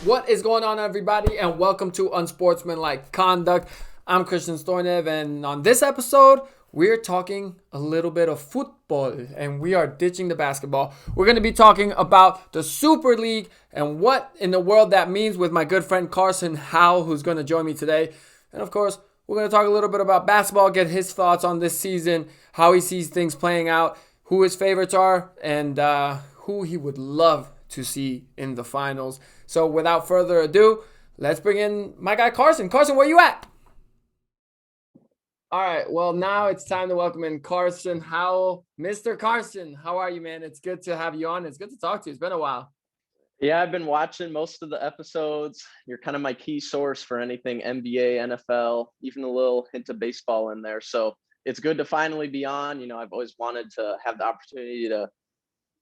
What is going on, everybody, and welcome to Unsportsmanlike Conduct. I'm Christian Stoynev, and on this episode, we're talking a little bit of football, and we are ditching the basketball. We're going to be talking about the Super League and what in the world that means with my good friend Carson Howell, who's going to join me today. And of course, we're going to talk a little bit about basketball, get his thoughts on this season, how he sees things playing out, who his favorites are, and who he would love to see in the finals. So without further ado, let's bring in my guy Carson. Carson, where you at? All right, well, now it's time to welcome in Carson Howell. Mr. Carson, how are you, man? It's good to have you on. It's good to talk to you. It's been a while. Yeah, I've been watching most of the episodes. You're kind of my key source for anything NBA, NFL, even a little hint of baseball in there. So it's good to finally be on. I've always wanted to have the opportunity to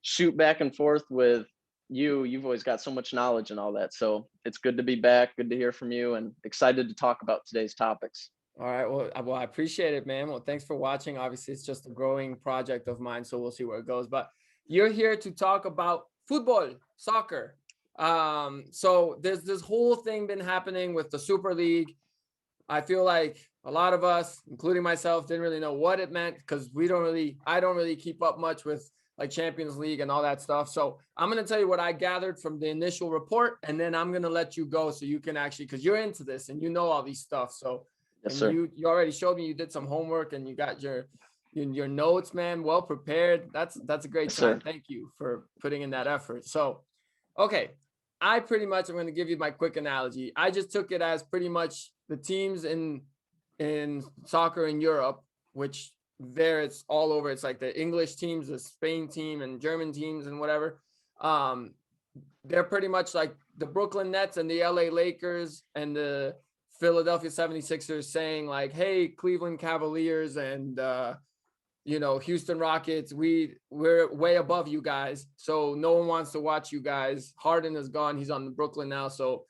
shoot back and forth with you. You've always got so much knowledge and all that. So it's good to be back. Good to hear from you and excited to talk about today's topics. All right, well, I appreciate it, man. Well, thanks for watching. Obviously, it's just a growing project of mine, so we'll see where it goes. But you're here to talk about football, soccer. So there's this whole thing been happening with the Super League. I feel like a lot of us, including myself, didn't really know what it meant because I don't really keep up much with like Champions League and all that stuff. So I'm going to tell you what I gathered from the initial report, and then I'm going to let you go so you can actually, because you're into this and you know all these stuff. So Yes, and sir. you already showed me you did some homework and you got your notes, man, well prepared. That's a great Yes, sign. sir. Thank you for putting in that effort. So, okay, I pretty much am going to give you my quick analogy. I just took it as pretty much the teams in soccer in Europe, which there it's all over. It's like the English teams, the Spain team, and German teams, and whatever. Um, they're pretty much like the Brooklyn Nets and the LA Lakers and the Philadelphia 76ers saying like, hey, Cleveland Cavaliers and Houston Rockets, we're way above you guys. So no one wants to watch you guys. Harden is gone. He's on the Brooklyn now. So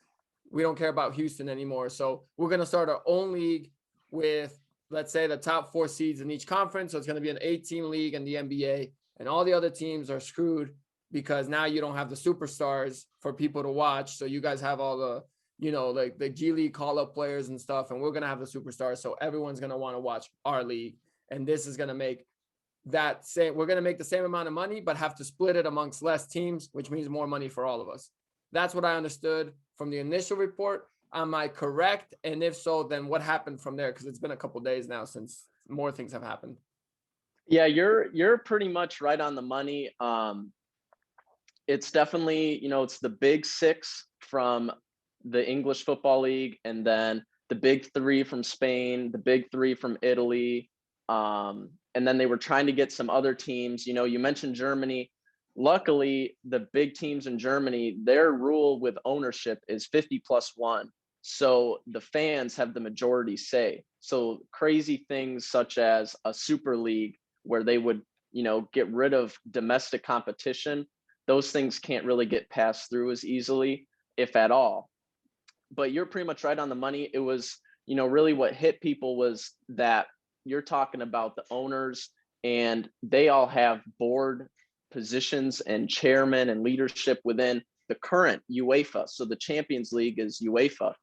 we don't care about Houston anymore. So we're going to start our own league with, let's say, the top 4 seeds in each conference. So it's going to be an 8-team league in the NBA, and all the other teams are screwed because now you don't have the superstars for people to watch. So you guys have all the, like the G League call-up players and stuff, and we're going to have the superstars. So everyone's going to want to watch our league. And this is going to make we're going to make the same amount of money, but have to split it amongst less teams, which means more money for all of us. That's what I understood from the initial report. Am I correct? And if so, then what happened from there? Because it's been a couple of days now since more things have happened. Yeah, you're pretty much right on the money. It's definitely, it's the big 6 from the English Football League, and then the big 3 from Spain, the big 3 from Italy. And then they were trying to get some other teams. You mentioned Germany. Luckily, the big teams in Germany, their rule with ownership is 50+1. So the fans have the majority say. So crazy things such as a Super League where they would, get rid of domestic competition, those things can't really get passed through as easily, if at all. But you're pretty much right on the money. It was, really what hit people was that you're talking about the owners, and they all have board positions and chairman and leadership within the current UEFA. So the Champions League is UEFA,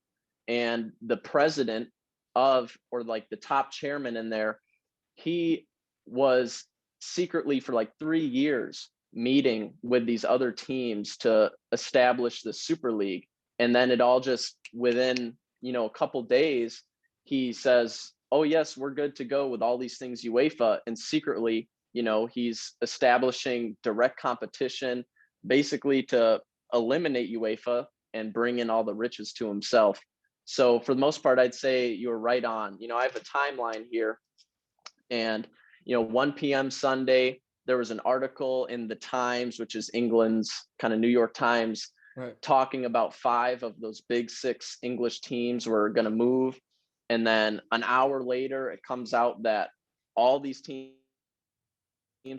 and the president or like the top chairman in there, he was secretly for like 3 years meeting with these other teams to establish the Super League. And then it all just within, a couple days, he says, oh yes, we're good to go with all these things UEFA. And secretly, he's establishing direct competition basically to eliminate UEFA and bring in all the riches to himself. So for the most part, I'd say you're right on. I have a timeline here, and 1 p.m. Sunday, there was an article in the Times, which is England's kind of New York Times, Right. talking about 5 of those big 6 English teams were going to move. And then an hour later, it comes out that all these teams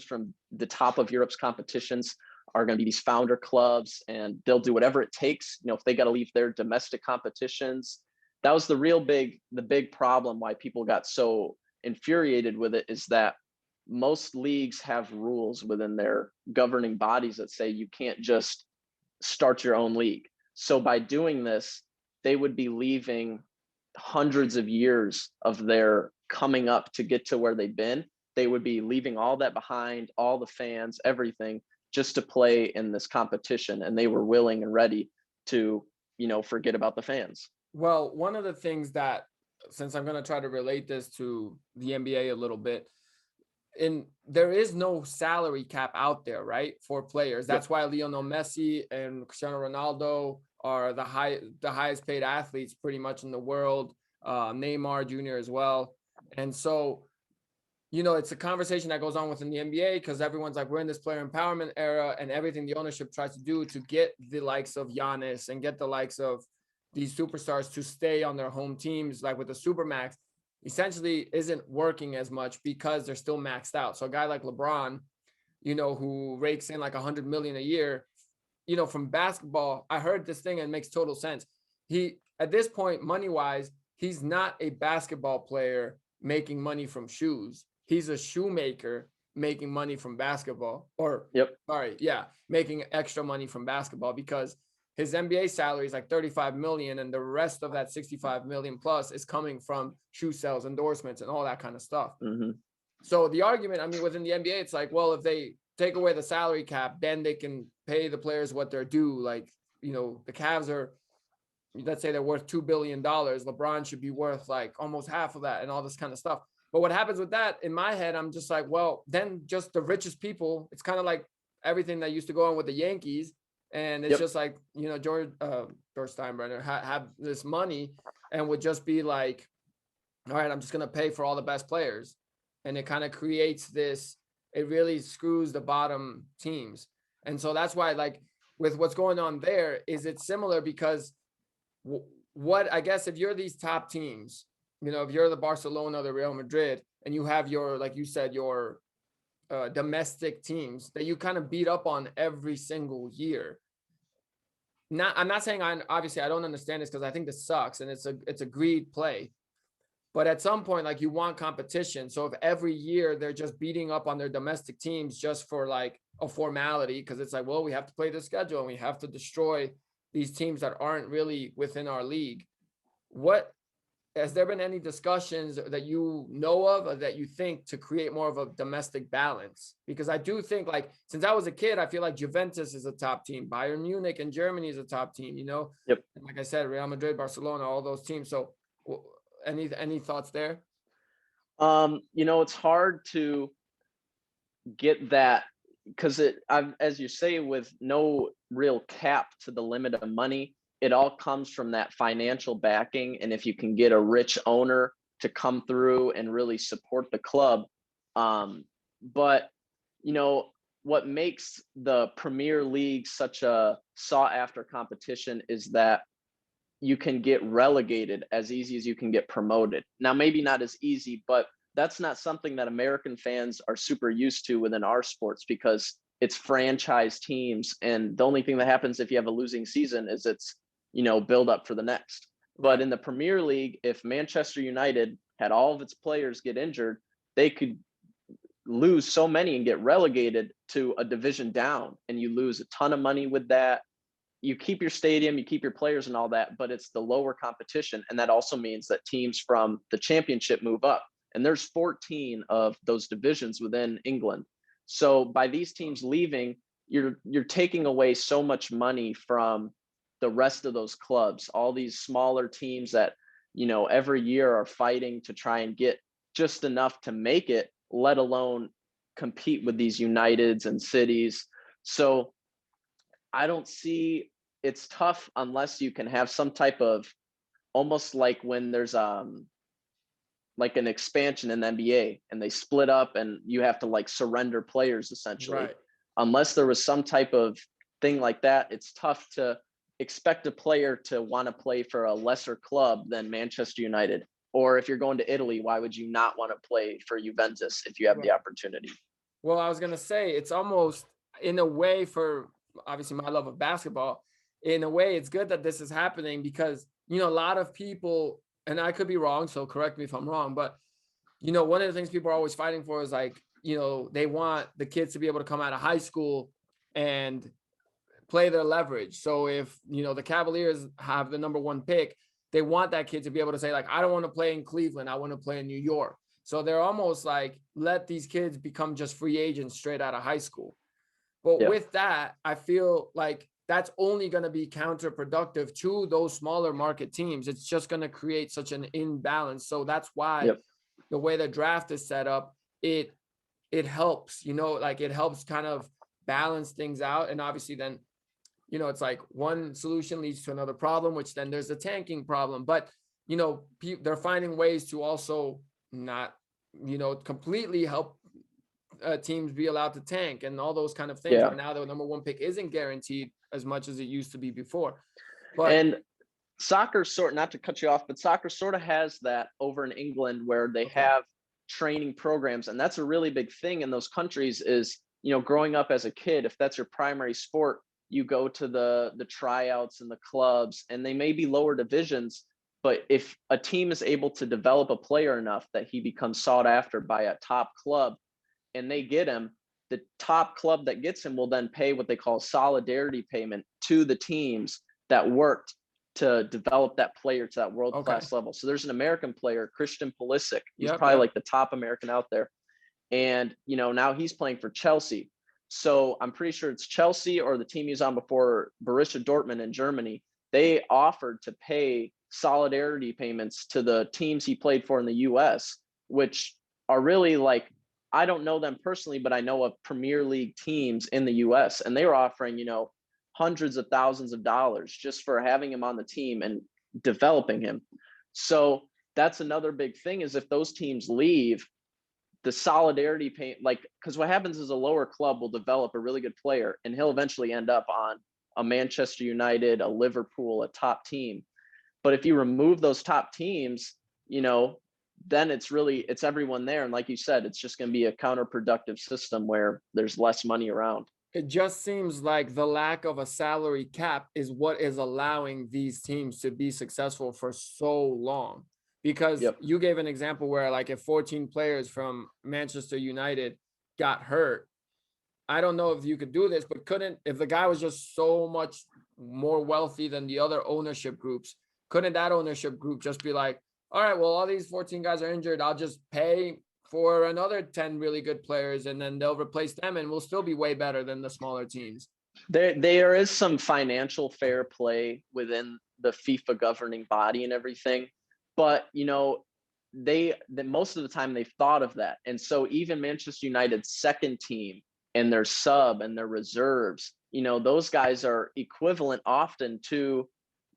from the top of Europe's competitions are going to be these founder clubs, and they'll do whatever it takes. If they got to leave their domestic competitions. That was the big problem why people got so infuriated with it, is that most leagues have rules within their governing bodies that say you can't just start your own league. So by doing this, they would be leaving hundreds of years of their coming up to get to where they've been. They would be leaving all that behind, all the fans, everything, just to play in this competition. And they were willing and ready to, forget about the fans. Well, one of the things that, since I'm going to try to relate this to the NBA a little bit, there is no salary cap out there, right, for players. That's Yep. why Lionel Messi and Cristiano Ronaldo are the highest paid athletes pretty much in the world. Neymar Jr. as well. And so, it's a conversation that goes on within the NBA because everyone's like, we're in this player empowerment era, and everything the ownership tries to do to get the likes of Giannis and get the likes of these superstars to stay on their home teams, like with the Supermax, essentially isn't working as much because they're still maxed out. So a guy like LeBron, who rakes in like 100 million a year, from basketball, I heard this thing and it makes total sense. He, at this point, money wise, he's not a basketball player making money from shoes. He's a shoemaker making money from basketball, making extra money from basketball, because his NBA salary is like 35 million, and the rest of that 65 million plus is coming from shoe sales, endorsements, and all that kind of stuff. Mm-hmm. So the argument, within the NBA, it's like, well, if they take away the salary cap, then they can pay the players what they're due. Like, the Cavs are, let's say they're worth $2 billion. LeBron should be worth like almost half of that and all this kind of stuff. But what happens with that, in my head, I'm just like, well, then just the richest people, it's kind of like everything that used to go on with the Yankees. And it's just like, George Steinbrenner have this money and would just be like, all right, I'm just going to pay for all the best players. And it kind of creates this, it really screws the bottom teams. And so that's why, like, with what's going on there, is it similar? Because what, I guess, if you're these top teams, if you're the Barcelona, the Real Madrid, and you have your, like you said, your domestic teams that you kind of beat up on every single year. I'm not saying obviously I don't understand this, because I think this sucks and it's a greed play. But at some point, like, you want competition. So if every year they're just beating up on their domestic teams just for like a formality, because it's like, well, we have to play the schedule and we have to destroy these teams that aren't really within our league. Has there been any discussions that you know of or that you think to create more of a domestic balance? Because I do think, like, since I was a kid, I feel like Juventus is a top team. Bayern Munich in Germany is a top team, Yep. And like I said, Real Madrid, Barcelona, all those teams. So any thoughts there? It's hard to get that, because as you say, with no real cap to the limit of money, it all comes from that financial backing. And if you can get a rich owner to come through and really support the club. But, what makes the Premier League such a sought after competition is that you can get relegated as easy as you can get promoted. Now, maybe not as easy, but that's not something that American fans are super used to within our sports, because it's franchise teams. And the only thing that happens if you have a losing season is it's, build up for the next. But in the Premier League, if Manchester United had all of its players get injured, they could lose so many and get relegated to a division down, and you lose a ton of money with that. You keep your stadium, you keep your players and all that, but it's the lower competition. And that also means that teams from the championship move up. And there's 14 of those divisions within England. So by these teams leaving, you're taking away so much money from the rest of those clubs, all these smaller teams that, every year are fighting to try and get just enough to make it, let alone compete with these Uniteds and Cities. So I don't see, it's tough unless you can have some type of, almost like when there's like an expansion in the NBA and they split up and you have to like surrender players essentially. Right. Unless there was some type of thing like that, it's tough to expect a player to want to play for a lesser club than Manchester United. Or if you're going to Italy, why would you not want to play for Juventus if you have the opportunity? Well, I was going to say, it's almost, in a way, for obviously my love of basketball, in a way, it's good that this is happening, because, a lot of people, and I could be wrong, so correct me if I'm wrong, but, one of the things people are always fighting for is like, they want the kids to be able to come out of high school and play their leverage. So if, the Cavaliers have the number 1 pick, they want that kid to be able to say, like, I don't want to play in Cleveland. I want to play in New York. So they're almost like, let these kids become just free agents straight out of high school. But with that, I feel like that's only going to be counterproductive to those smaller market teams. It's just going to create such an imbalance. So that's why the way the draft is set up, it helps, like it helps kind of balance things out. And obviously then, it's like one solution leads to another problem, which then there's a tanking problem. But, they're finding ways to also not, completely help teams be allowed to tank and all those kind of things. Where now the number 1 pick isn't guaranteed as much as it used to be before. And soccer not to cut you off, but soccer sort of has that over in England where they have training programs. And that's a really big thing in those countries is, growing up as a kid, if that's your primary sport, you go to the tryouts and the clubs, and they may be lower divisions, but if a team is able to develop a player enough that he becomes sought after by a top club and they get him, the top club that gets him will then pay what they call solidarity payment to the teams that worked to develop that player to that world-class level. So there's an American player, Christian Pulisic. He's probably like the top American out there. And, now he's playing for Chelsea. So I'm pretty sure it's Chelsea or the team he was on before, Borussia Dortmund in Germany. They offered to pay solidarity payments to the teams he played for in the US, which are really like, I don't know them personally, but I know of Premier League teams in the US, and they were offering, hundreds of thousands of dollars just for having him on the team and developing him. So that's another big thing is if those teams leave, the solidarity pay, because what happens is a lower club will develop a really good player and he'll eventually end up on a Manchester United, a Liverpool, a top team. But if you remove those top teams, then it's everyone there. And like you said, it's just going to be a counterproductive system where there's less money around. It just seems like the lack of a salary cap is what is allowing these teams to be successful for so long. Because you gave an example where like if 14 players from Manchester United got hurt, I don't know if you could do this, but if the guy was just so much more wealthy than the other ownership groups, couldn't that ownership group just be like, all right, well, all these 14 guys are injured, I'll just pay for another 10 really good players and then they'll replace them and we'll still be way better than the smaller teams. There is some financial fair play within the FIFA governing body and everything. But, most of the time they've thought of that. And so even Manchester United's second team and their sub and their reserves, those guys are equivalent often to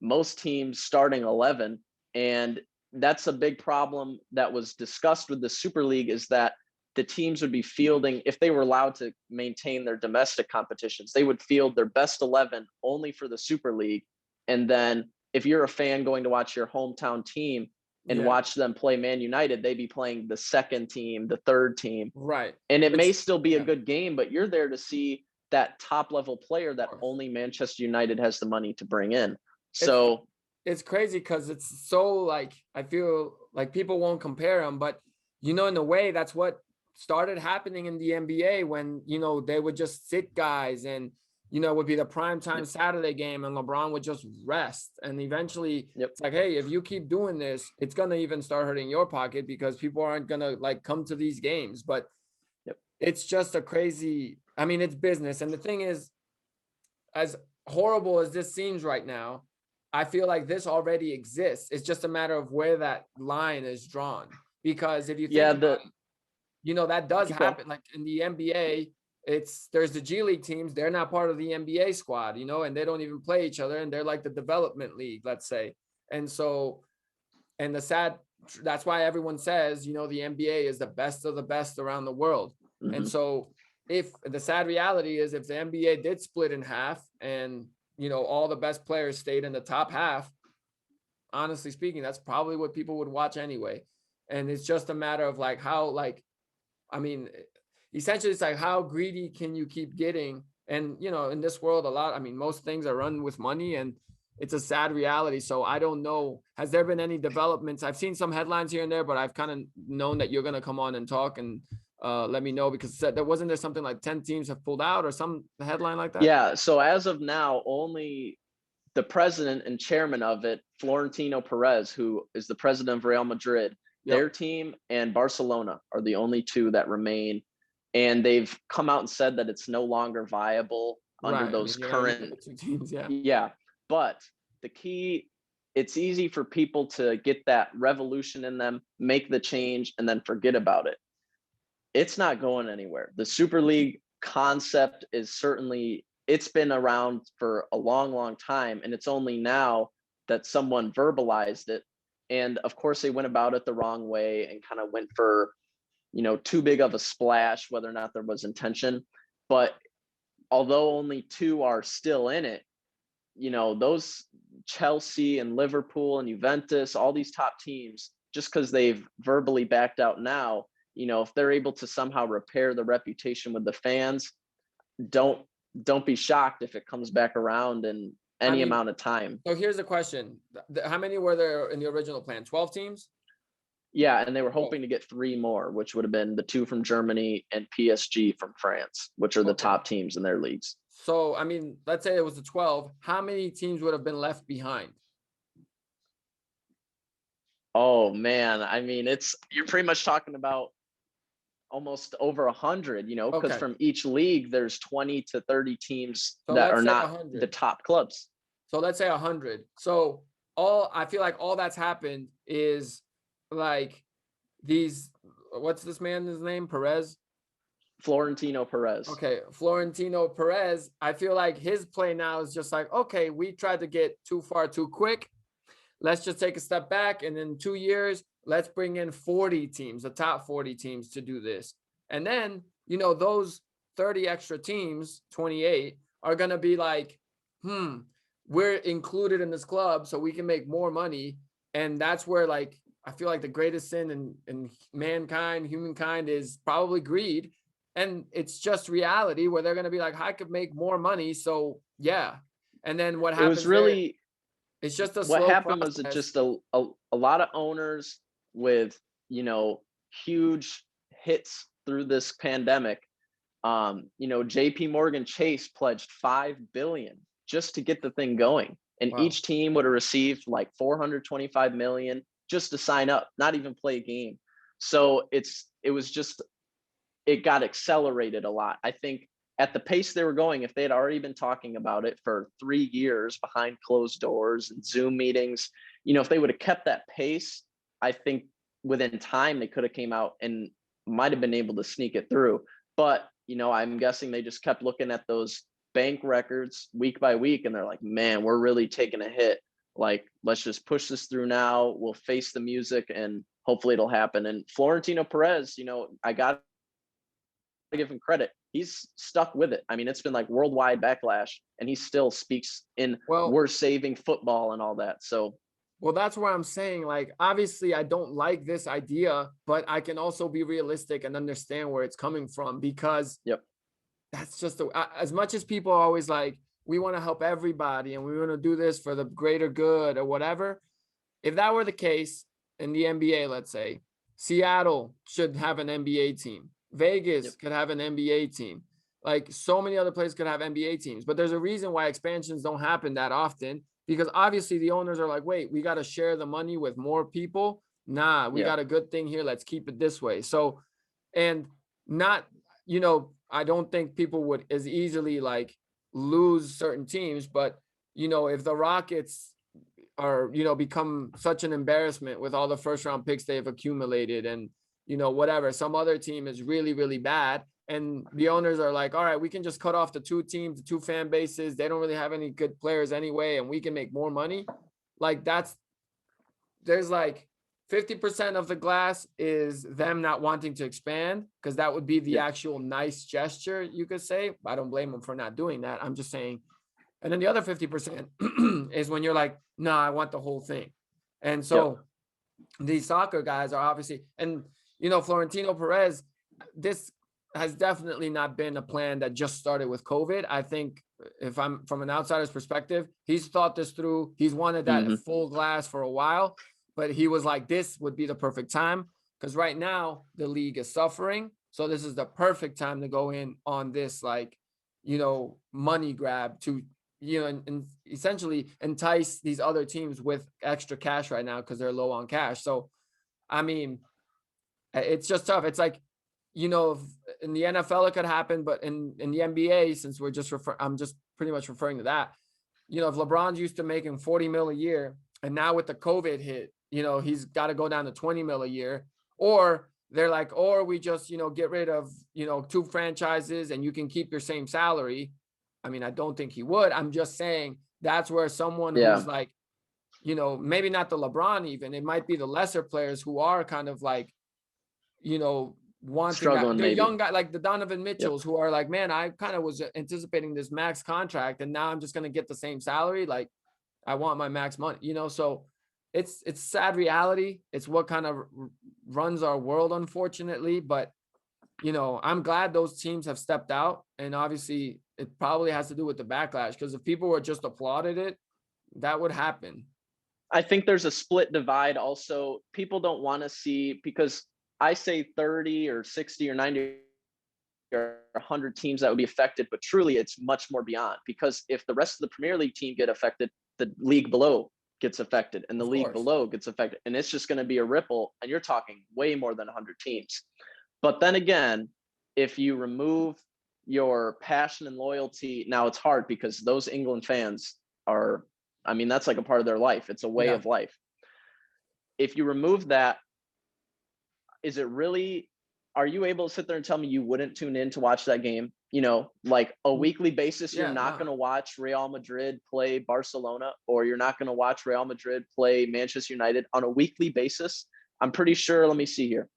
most teams starting 11. And that's a big problem that was discussed with the Super League is that the teams would be fielding, if they were allowed to maintain their domestic competitions, they would field their best 11 only for the Super League. And then if you're a fan going to watch your hometown team and watch them play Man United, they'd be playing the second team, the third team. Right. And it may still be a good game, but you're there to see that top level player that only Manchester United has the money to bring in. So it's crazy because it's so like, I feel like people won't compare them, but in a way that's what started happening in the NBA when, they would just sit guys and, it would be the primetime Saturday game and LeBron would just rest. And eventually it's like, hey, if you keep doing this, it's going to even start hurting your pocket because people aren't going to like come to these games. But it's just a crazy, it's business. And the thing is, as horrible as this seems right now, I feel like this already exists. It's just a matter of where that line is drawn. Because if you think about it, that does happen. Like in the NBA, there's the G League teams, they're not part of the NBA squad, and they don't even play each other, and they're like the development league, let's say. And so, that's why everyone says, the NBA is the best of the best around the world. Mm-hmm. And so if the sad reality is if the NBA did split in half and, all the best players stayed in the top half, honestly speaking, that's probably what people would watch anyway. And it's just a matter of like how, essentially it's like how greedy can you keep getting? And, in this world, most things are run with money and it's a sad reality. So I don't know, has there been any developments? I've seen some headlines here and there, but I've kind of known that you're going to come on and talk and let me know, because there wasn't there something like 10 teams have pulled out or some headline like that? Yeah. So as of now, only the president and chairman of it, Florentino Perez, who is the president of Real Madrid, their Yep. team and Barcelona are the only two that remain. And they've come out and said that it's no longer viable under Right. I mean, those you're not gonna current, get 2 teams. Yeah. yeah. But the key, it's easy for people to get that revolution in them, make the change, and then forget about it. It's not going anywhere. The Super League concept is certainly, it's been around for a long, long time, and it's only now that someone verbalized it. And of course, they went about it the wrong way and kind of went for, too big of a splash, whether or not there was intention. But although only two are still in it, those Chelsea and Liverpool and Juventus, all these top teams, just because they've verbally backed out now, if they're able to somehow repair the reputation with the fans, don't don't be shocked if it comes back around in I any mean, amount of time. so here's the question. How many were there in the original plan? 12 teams? Yeah, and they were 12. hoping to get three more, which would have been the two from Germany and PSG from France, which are the Okay. top teams in their leagues. So, I mean, let's say it was the 12. How many teams would have been left behind? Oh man, I mean, you're pretty much talking about almost over 100, because Okay. from each league there's 20 to 30 teams So that let's are say not the 100. top clubs. So let's say 100. So I feel like all that's happened is like these, what's this man's name? Perez? Florentino Perez. Okay, Florentino Perez. I feel like his play now is just like, okay, we tried to get too far too quick. Let's just take a step back, and in 2 years, let's bring in 40 teams, the top 40 teams, to do this. And then, those 30 extra teams, 28, are gonna be like, we're included in this club, so we can make more money. And that's where, like, I feel like the greatest sin in humankind is probably greed. And it's just reality where they're gonna be like, I could make more money, so yeah. And then what It was happens there? really, It's just a what slow happened was it process. just a lot of owners with, huge hits through this pandemic. JP Morgan Chase pledged 5 billion just to get the thing going. And Wow. each team would have received like 425 million just to sign up, not even play a game. So it got accelerated a lot. I think at the pace they were going, if they had already been talking about it for 3 years behind closed doors and Zoom meetings, if they would have kept that pace, I think within time they could have came out and might have been able to sneak it through. But, I'm guessing they just kept looking at those bank records week by week, and they're like, man, we're really taking a hit. Like, let's just push this through now. We'll face the music and hopefully it'll happen. And Florentino Perez, I got to give him credit. He's stuck with it. I mean, it's been like worldwide backlash, and he still speaks in Well, we're saving football and all that. So, that's where I'm saying, like, obviously I don't like this idea, but I can also be realistic and understand where it's coming from, because yep. that's just as much as people are always like, we want to help everybody and we want to do this for the greater good or whatever. If that were the case in the NBA, let's say Seattle should have an NBA team. Vegas could have an NBA team. Like, so many other places could have NBA teams, but there's a reason why expansions don't happen that often, because obviously the owners are like, wait, we got to share the money with more people. Nah, we got a good thing here. Let's keep it this way. So, and not, I don't think people would as easily like lose certain teams, but if the Rockets are, become such an embarrassment with all the first round picks they've accumulated, and whatever, some other team is really, really bad, and the owners are like, all right, we can just cut off the two teams, the two fan bases. They don't really have any good players anyway, and we can make more money. Like, there's like 50% of the glass is them not wanting to expand, because that would be the actual nice gesture, you could say. I don't blame them for not doing that. I'm just saying. And then the other 50% is when you're like, no, I want the whole thing. And so these soccer guys are obviously, and Florentino Perez, this has definitely not been a plan that just started with COVID. I think, if I'm from an outsider's perspective, he's thought this through. He's wanted that full glass for a while, but he was like, this would be the perfect time, because right now the league is suffering. So this is the perfect time to go in on this, like, money grab to, and essentially entice these other teams with extra cash right now because they're low on cash. So, I mean, it's just tough. It's like, in the NFL it could happen, but in the NBA, since I'm just pretty much referring to that. If LeBron's used to making 40 mil a year, and now with the COVID hit, he's got to go down to 20 mil a year, or they're like, or we just, get rid of, 2 franchises and you can keep your same salary. I mean, I don't think he would. I'm just saying that's where someone who's like, maybe not the LeBron even, it might be the lesser players who are kind of like, wanting Struggling, that. They're maybe. young guys like the Donovan Mitchells who are like, man, I kind of was anticipating this max contract and now I'm just going to get the same salary. Like, I want my max money, so it's sad reality. It's what kind of runs our world, unfortunately. But, I'm glad those teams have stepped out. And obviously it probably has to do with the backlash, because if people were just applauded it, that would happen. I think there's a split divide also. People don't want to see, because I say 30 or 60 or 90 or 100 teams that would be affected, but truly it's much more beyond, because if the rest of the Premier League team get affected, the league below gets affected and the league below gets affected, and it's just going to be a ripple, and you're talking way more than 100 teams. But then again, if you remove your passion and loyalty, now it's hard because those England fans are, I mean, that's like a part of their life. It's a way of life. If you remove that, is it really, are you able to sit there and tell me you wouldn't tune in to watch that game? Like a weekly basis, you're not going to watch Real Madrid play Barcelona, or you're not going to watch Real Madrid play Manchester United on a weekly basis. I'm pretty sure, let me see here,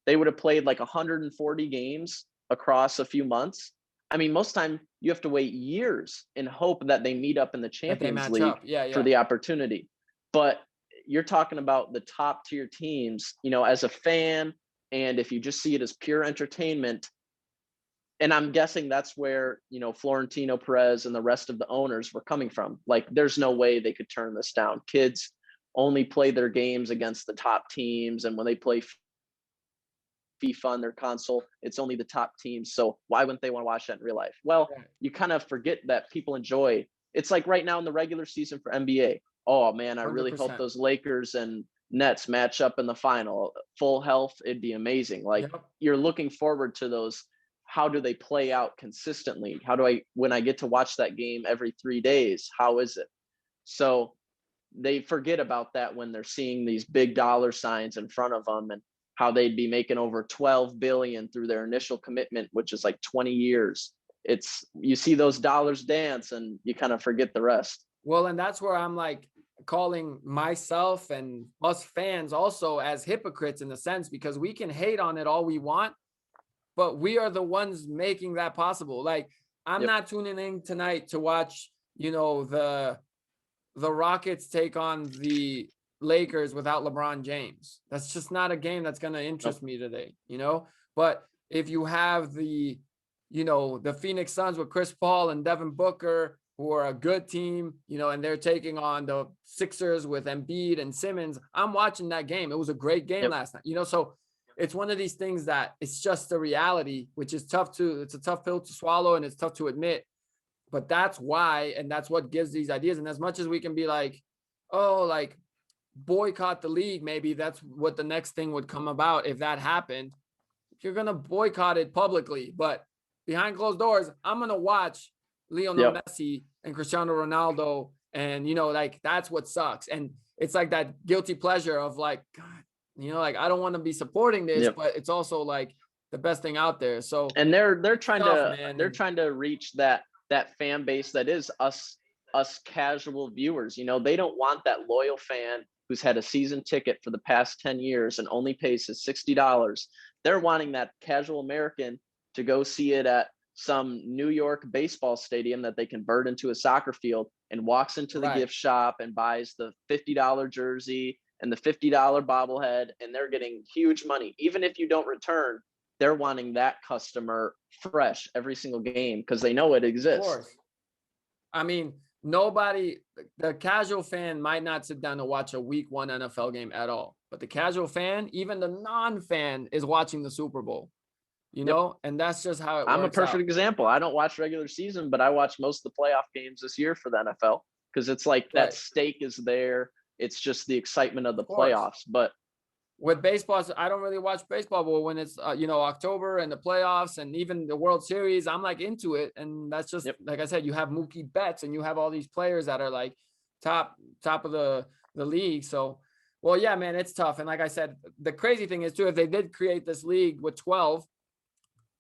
they would have played like 140 games across a few months. I mean, most time you have to wait years in hope that they meet up in the Champions League for the opportunity. But you're talking about the top tier teams, as a fan, and if you just see it as pure entertainment, and I'm guessing that's where, Florentino Perez and the rest of the owners were coming from. Like, there's no way they could turn this down. Kids only play their games against the top teams, and when they play FIFA on their console, it's only the top teams. So why wouldn't they want to watch that in real life? Well, you kind of forget that people enjoy. It's like right now in the regular season for NBA. Oh man, I really 100%. hope those Lakers and Nets match up in the final. Full health, it'd be amazing. Like, you're looking forward to those. How do they play out consistently? When I get to watch that game every 3 days, how is it? So they forget about that when they're seeing these big dollar signs in front of them, and how they'd be making over 12 billion through their initial commitment, which is like 20 years. You see those dollars dance and you kind of forget the rest. Well, and that's where I'm like calling myself and us fans also as hypocrites in a sense, because we can hate on it all we want, but we are the ones making that possible. Like, I'm not tuning in tonight to watch, the Rockets take on the Lakers without LeBron James. That's just not a game that's going to interest me today, But if you have the Phoenix Suns with Chris Paul and Devin Booker, who are a good team, and they're taking on the Sixers with Embiid and Simmons, I'm watching that game. It was a great game last night, so it's one of these things that it's just the reality, which is it's a tough pill to swallow, and it's tough to admit, but that's why, and that's what gives these ideas. And as much as we can be like, oh, like, boycott the league, maybe that's what the next thing would come about if that happened. You're gonna boycott it publicly, but behind closed doors, I'm gonna watch Lionel Messi and Cristiano Ronaldo, and like, that's what sucks. And it's like that guilty pleasure of like, God, like, I don't want to be supporting this, but it's also like the best thing out there. So, and they're trying to reach that fan base that is us casual viewers. They don't want that loyal fan who's had a season ticket for the past 10 years and only pays his $60. They're wanting that casual American to go see it at some New York baseball stadium that they convert into a soccer field, and walks into the gift shop and buys the $50 jersey and the $50 bobblehead, and they're getting huge money. Even if you don't return, they're wanting that customer fresh every single game because they know it exists. Of course. I mean, the casual fan might not sit down to watch a week 1 NFL game at all, but the casual fan, even the non-fan, is watching the Super Bowl. Yep. and that's just how it I'm a works perfect out. example. I don't watch regular season, but I watch most of the playoff games this year for the NFL because it's like that Right. stake is there. It's just the excitement of the Of course. playoffs. But With baseball, I don't really watch baseball, but when it's October and the playoffs and even the World Series, I'm like into it. And that's just yep, like I said, you have Mookie Betts and you have all these players that are like top of the league. So, well, yeah, man, it's tough. And like I said, the crazy thing is too, if they did create this league with 12,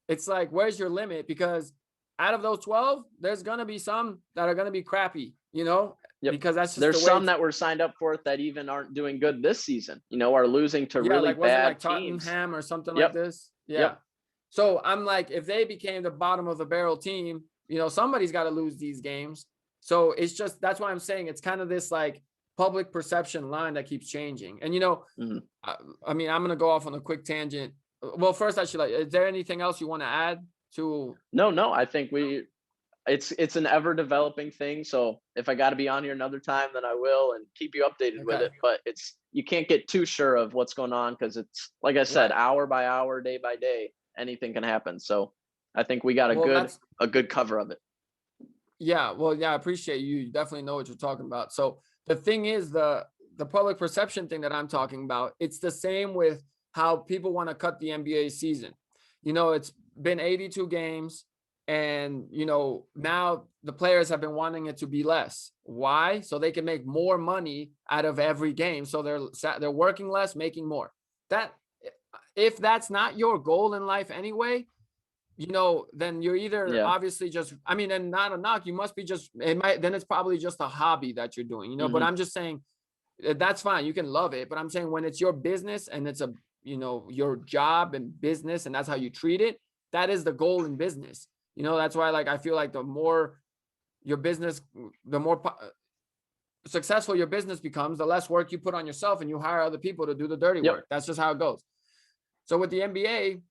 it's like, where's your limit? Because out of those 12, there's gonna be some that are gonna be crappy, yep. because that's just the There's way some it's. that were signed up for it that even aren't doing good this season. Are losing to Yeah, really like wasn't bad like teams. Tottenham or something like Yep, this. Yeah. yep. So I'm like, if they became the bottom of the barrel team, somebody's got to lose these games. So it's just that's why I'm saying it's kind of this like public perception line that keeps changing. And Mhm. I mean, I'm gonna go off on a quick tangent. Well, first I should is there anything else you want to add to? No, I think it's an ever developing thing. So if I got to be on here another time, then I will and keep you updated with Okay. it. But you can't get too sure of what's going on because it's like I said, Right. hour by hour, day by day, anything can happen. So I think we got a Well, good that's a good cover of it. Yeah, well, yeah, I appreciate you. You definitely know what you're talking about. So the thing is, the public perception thing that I'm talking about, it's the same with how people want to cut the NBA season. It's been 82 games, and now the players have been wanting it to be less. Why? So they can make more money out of every game. So they're working less, making more. That if that's not your goal in life anyway, then you're either Yeah. obviously just, I mean, and not a knock, you must be just, then it's probably just a hobby that you're doing, but Hmm. I'm just saying that's fine. You can love it, but I'm saying when it's your business and it's your job and business and that's how you treat it, that is the goal in business. That's why, like, I feel like the more your business, the more successful your business becomes, the less work you put on yourself and you hire other people to do the dirty Yep. work. That's just how it goes. So with the NBA,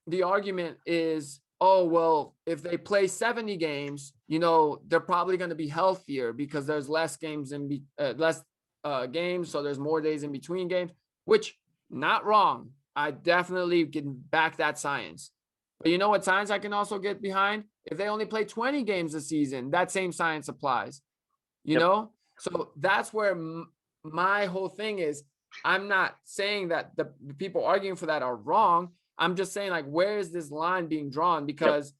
the argument is, oh, well, if they play 70 games, they're probably going to be healthier because there's less games less games. So there's more days in between games, which not wrong. I definitely can back that science. But you know what science I can also get behind? If they only play 20 games a season, that same science applies, you Yep. know? So that's where my whole thing is. I'm not saying that the people arguing for that are wrong. I'm just saying, like, where is this line being drawn? Yep. Because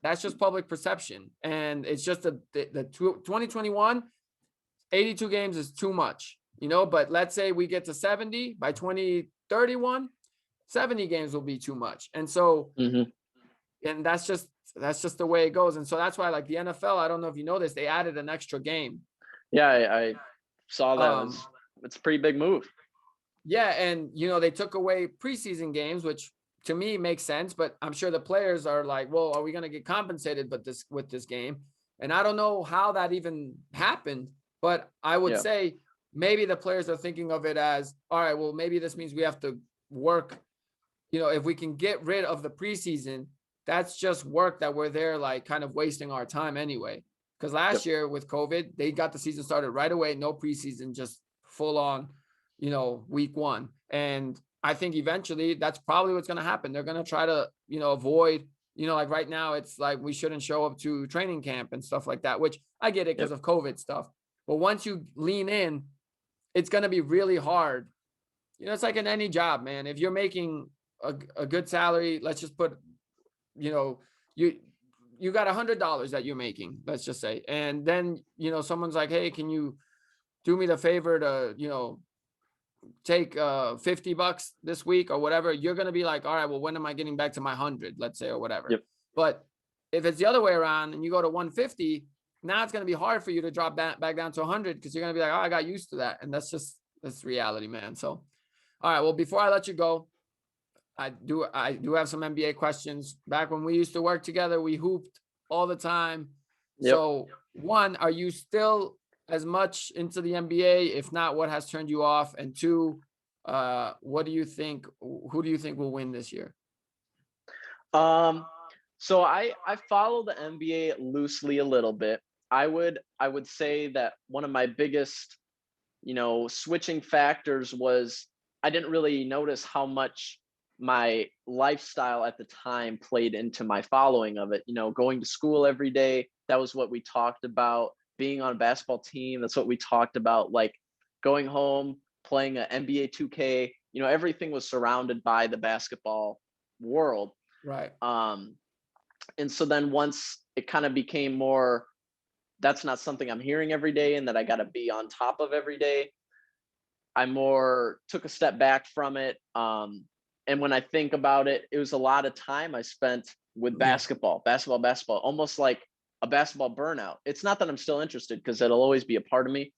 that's just public perception. And it's just the 2021, 82 games is too much, but let's say we get to 70 by 2031, 70 games will be too much. And so, Hmm. and that's just the way it goes. And so that's why, like, the NFL, I don't know if you know this, they added an extra game. Yeah, I saw that. Um, It's a pretty big move. Yeah, and they took away preseason games, which to me makes sense, but I'm sure the players are like, well, are we going to get compensated with this game? And I don't know how that even happened, but I would Yeah. say maybe the players are thinking of it as, all right, well, maybe this means we have to work, if we can get rid of the preseason, that's just work that we're there like kind of wasting our time anyway. Because last Yep. year with COVID, they got the season started right away, no preseason, just full on, week one. And I think eventually that's probably what's going to happen. They're going to try to, avoid, like right now, it's like we shouldn't show up to training camp and stuff like that, which I get it because Yep. of COVID stuff. But once you lean in, it's going to be really hard. It's like in any job, man. If you're making a good salary, let's just put, you you got $100 that you're making, let's just say. And then, someone's like, hey, can you do me the favor to, take $50 this week or whatever, you're going to be like, all right, well, when am I getting back to my 100, let's say, or whatever. Yep. But if it's the other way around and you go to 150, now it's going to be hard for you to drop back down to 100 because you're going to be like, oh, I got used to that. And that's reality, man. So, all right, well, before I let you go, I do have some NBA questions. Back when we used to work together, we hooped all the time. Yep. So, one, are you still as much into the NBA? If not, what has turned you off? And two, what do you think? Who do you think will win this year? So I follow the NBA loosely a little bit. I would say that one of my biggest, switching factors was I didn't really notice how much my lifestyle at the time played into my following of it. Going to school every day, that was what we talked about. Being on a basketball team, that's what we talked about. Like going home, playing a NBA 2K, everything was surrounded by the basketball world. Right. And so then once it kind of became more, that's not something I'm hearing every day and that I got to be on top of every day, I more took a step back from it. And when I think about it, it was a lot of time I spent with Yeah. basketball, almost like a basketball burnout. It's not that I'm still interested, because it'll always be a part of me,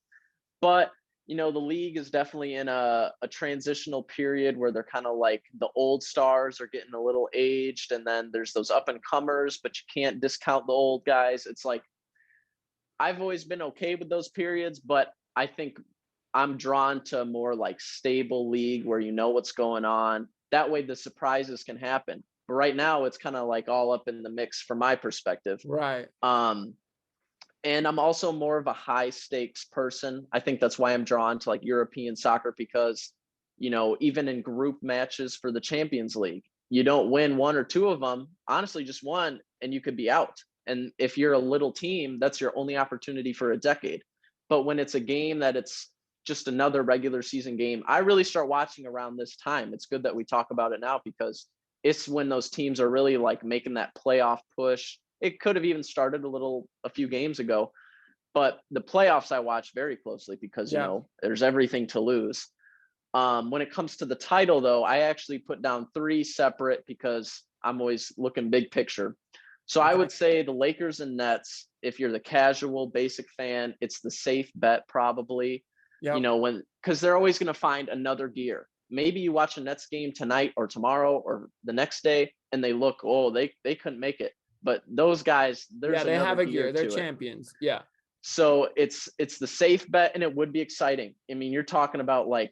but the league is definitely in a transitional period where they're kind of like, the old stars are getting a little aged, and then there's those up and comers, but you can't discount the old guys. It's like, I've always been okay with those periods, but I think I'm drawn to a more like stable league where what's going on. That way the surprises can happen. But right now it's kind of like all up in the mix from my perspective. Right. And I'm also more of a high stakes person. I think that's why I'm drawn to like European soccer, because, even in group matches for the Champions League, you don't win one or two of them, honestly, just one, and you could be out. And if you're a little team, that's your only opportunity for a decade. But when it's a game that it's just another regular season game, I really start watching around this time. It's good that we talk about it now, because it's when those teams are really like making that playoff push. It could have even started a few games ago, but the playoffs I watch very closely because, Yeah. There's everything to lose. When it comes to the title, though, I actually put down 3 separate, because I'm always looking big picture. So I would say the Lakers and Nets, if you're the casual basic fan, it's the safe bet probably. Yep. Because they're always going to find another gear. Maybe you watch a Nets game tonight or tomorrow or the next day and they look, they couldn't make it. But those guys, there's they have a gear. They're champions. Yeah. So it's the safe bet, and it would be exciting. I mean, you're talking about like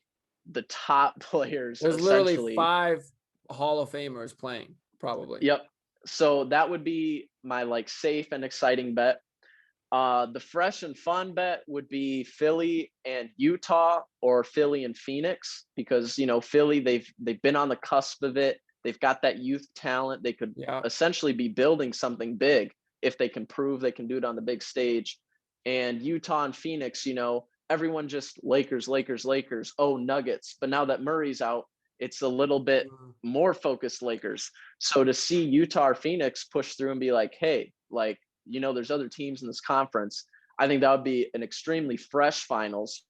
the top players. There's literally 5 Hall of Famers playing, probably. Yep. So that would be my like safe and exciting bet. The fresh and fun bet would be Philly and Utah, or Philly and Phoenix, because Philly, they've been on the cusp of it. They've got that youth talent. They could essentially be building something big if they can prove they can do it on the big stage. And Utah and Phoenix, everyone just Lakers. Oh, Nuggets. But now that Murray's out, it's a little bit more focused Lakers. So to see Utah or Phoenix push through and be like, hey, like, there's other teams in this conference, I think that would be an extremely fresh finals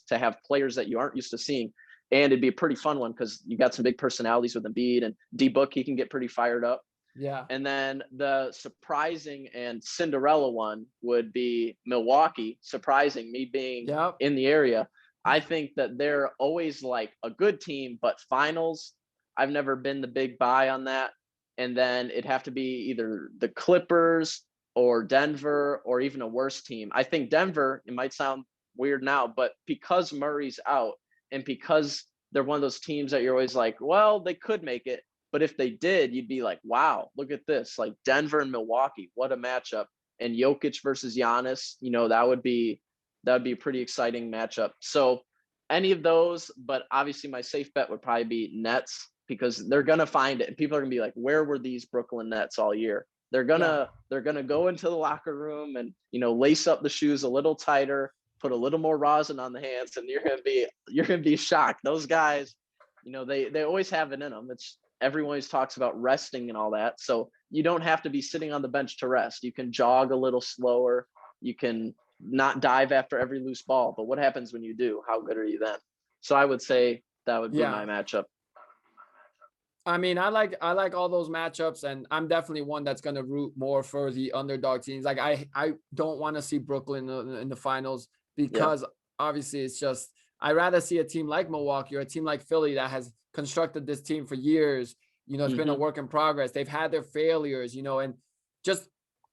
to have players that you aren't used to seeing. And it'd be a pretty fun one because you got some big personalities with Embiid and D-Book. He can get pretty fired up. Yeah. And then the surprising and Cinderella one would be Milwaukee, surprising me being in the area. I think that they're always like a good team, but finals, I've never been the big buy on that. And then it'd have to be either the Clippers or Denver or even a worse team. I think Denver, it might sound weird now, but because Murray's out and because they're one of those teams that you're always like, well, they could make it. But if they did, you'd be like, wow, look at this. Like Denver and Milwaukee, what a matchup. And Jokic versus Giannis, that would be a pretty exciting matchup. So any of those, but obviously my safe bet would probably be Nets, because they're going to find it. And people are going to be like, where were these Brooklyn Nets all year? They're going to go into the locker room and, lace up the shoes a little tighter, put a little more rosin on the hands, and you're going to be shocked. Those guys, they always have it in them. Everyone always talks about resting and all that. So you don't have to be sitting on the bench to rest. You can jog a little slower. You can not dive after every loose ball. But what happens when you do? How good are you then? So I would say that would be my matchup. I mean, I like all those matchups, and I'm definitely one that's going to root more for the underdog teams. Like I don't want to see Brooklyn in the finals, because obviously it's just, I'd rather see a team like Milwaukee or a team like Philly that has constructed this team for years. It's been a work in progress. They've had their failures, and just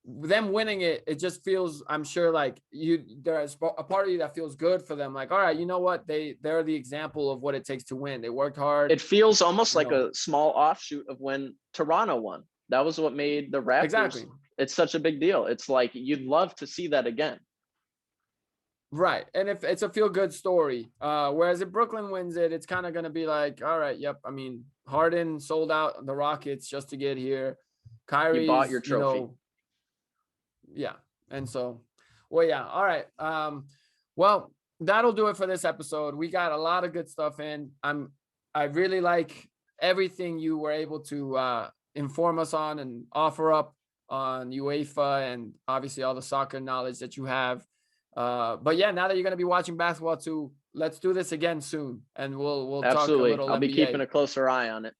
them winning it, it just feels, I'm sure, like there's a part of you that feels good for them. Like, all right, you know what? They're the example of what it takes to win. They worked hard. It feels almost like a small offshoot of when Toronto won. That was what made the Raptors. Exactly. It's such a big deal. It's like, you'd love to see that again. Right. And if it's a feel good story, whereas if Brooklyn wins it, it's kind of going to be like, all right, yep. I mean, Harden sold out the Rockets just to get here. You bought your Kyrie's, trophy. yeah. And so, well, yeah. All right. Well, that'll do it for this episode. We got a lot of good stuff in. I really like everything you were able to inform us on and offer up on UEFA and obviously all the soccer knowledge that you have. But yeah, now that you're going to be watching basketball too, let's do this again soon, and we'll Absolutely. talk a little I'll be NBA. keeping a closer eye on it.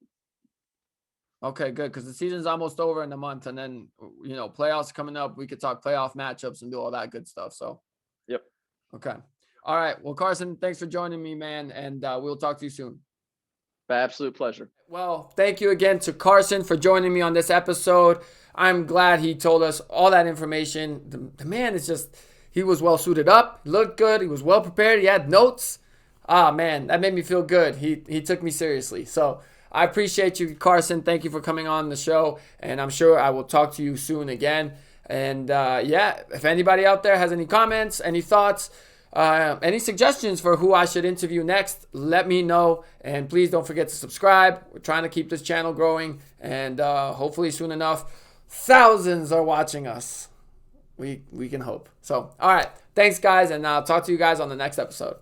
Okay, good, because the season's almost over in a month, and then playoffs coming up. We could talk playoff matchups and do all that good stuff. So, yep. Okay. All right. Well, Carson, thanks for joining me, man, and we'll talk to you soon. Absolute pleasure. Well, thank you again to Carson for joining me on this episode. I'm glad he told us all that information. The man is just, he was well suited up, he looked good, he was well prepared, he had notes. Ah, man, that made me feel good. He took me seriously. So I appreciate you, Carson. Thank you for coming on the show, and I'm sure I will talk to you soon again. And yeah, if anybody out there has any comments, any thoughts, any suggestions for who I should interview next, let me know. And please don't forget to subscribe. We're trying to keep this channel growing, and hopefully soon enough, thousands are watching us. We can hope. So, all right. Thanks, guys, and I'll talk to you guys on the next episode.